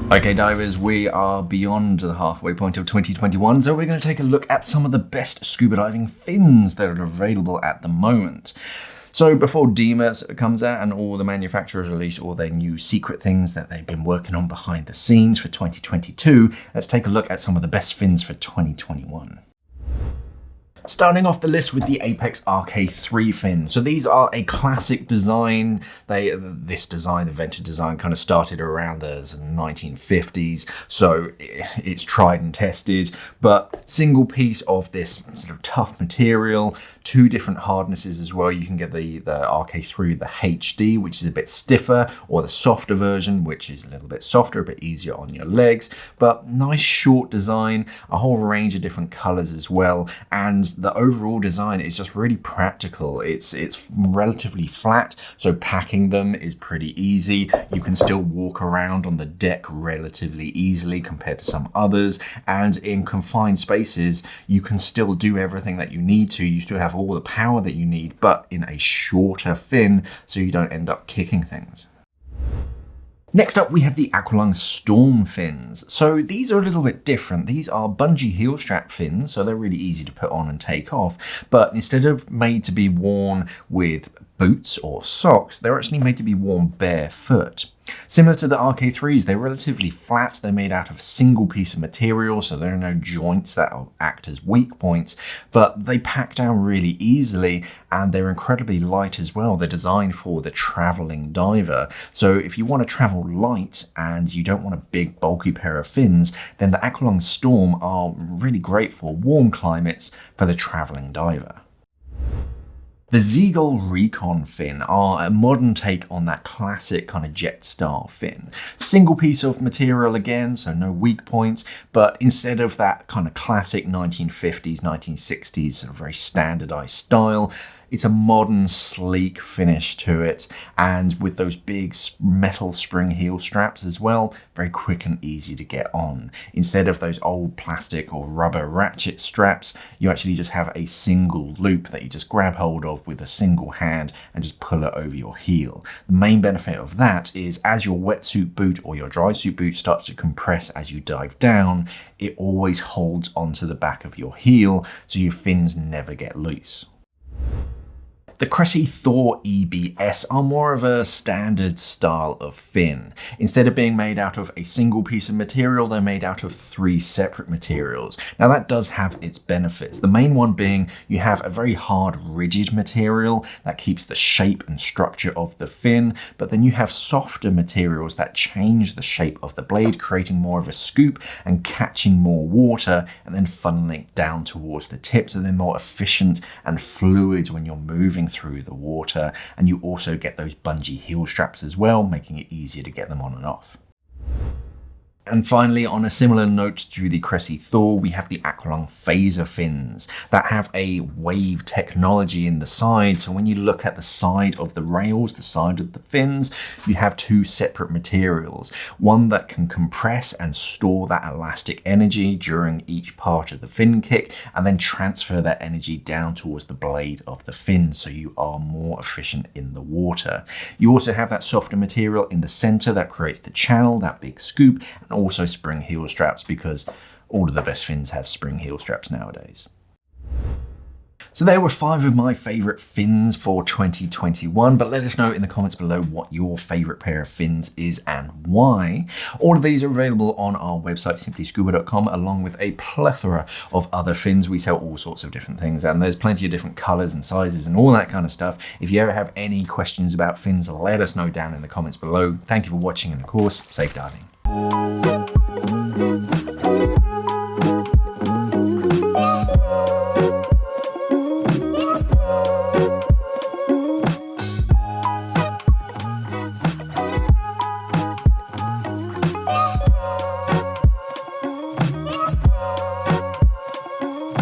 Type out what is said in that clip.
Okay divers, we are beyond the halfway point of 2021, so we're going to take a look at some of the best scuba diving fins that are available at the moment. So before DEMA comes out and all the manufacturers release all their new secret things that they've been working on behind the scenes for 2022, let's take a look at some of the best fins for 2021. Starting off the list with the Apeks RK3 fin. So these are a classic design. This design, the vented design, kind of started around the 1950s. So it's tried and tested, but single piece of this sort of tough material, two different hardnesses as well. You can get the RK3, the HD, which is a bit stiffer, or the softer version, which is a little bit softer, a bit easier on your legs, but nice short design, a whole range of different colors as well. And the overall design is just really practical. It's relatively flat, so packing them is pretty easy. You can still walk around on the deck relatively easily compared to some others, and in confined spaces you can still do everything that you need to. You still have all the power that you need, but in a shorter fin, so you don't end up kicking things. Next up, we have the Aqualung Storm fins. So these are a little bit different. These are bungee heel strap fins, so they're really easy to put on and take off. But instead of made to be worn with boots or socks, they're actually made to be worn barefoot. Similar to the RK3s, they're relatively flat. They're made out of a single piece of material, so there are no joints that will act as weak points, but they pack down really easily, and they're incredibly light as well. They're designed for the traveling diver. So if you want to travel light and you don't want a big bulky pair of fins, then the Aqualung Storm are really great for warm climates for the traveling diver. The Zeagle Recon fin are a modern take on that classic kind of jet style fin. Single piece of material again, so no weak points, but instead of that kind of classic 1950s, 1960s sort of very standardized style, it's a modern, sleek finish to it, and with those big metal spring heel straps as well, very quick and easy to get on. Instead of those old plastic or rubber ratchet straps, you actually just have a single loop that you just grab hold of with a single hand and just pull it over your heel. The main benefit of that is as your wetsuit boot or your dry suit boot starts to compress as you dive down, it always holds onto the back of your heel, so your fins never get loose. The Cressi Thor EBS are more of a standard style of fin. Instead of being made out of a single piece of material, they're made out of 3 separate materials. Now that does have its benefits. The main one being you have a very hard, rigid material that keeps the shape and structure of the fin, but then you have softer materials that change the shape of the blade, creating more of a scoop and catching more water and then funneling it down towards the tip, so they're more efficient and fluid when you're moving through the water, and you also get those bungee heel straps as well, making it easier to get them on and off. And finally, on a similar note to the Cressi Thor, we have the Aqualung Phazer fins that have a wave technology in the side. So when you look at the side of the rails, the side of the fins, you have 2 separate materials. One that can compress and store that elastic energy during each part of the fin kick, and then transfer that energy down towards the blade of the fin, so you are more efficient in the water. You also have that softer material in the center that creates the channel, that big scoop, and also spring heel straps, because all of the best fins have spring heel straps nowadays. So there were 5 of my favourite fins for 2021, but let us know in the comments below what your favourite pair of fins is and why. All of these are available on our website, simplyscuba.com, along with a plethora of other fins. We sell all sorts of different things, and there's plenty of different colours and sizes and all that kind of stuff. If you ever have any questions about fins, let us know down in the comments below. Thank you for watching, and of course, safe diving.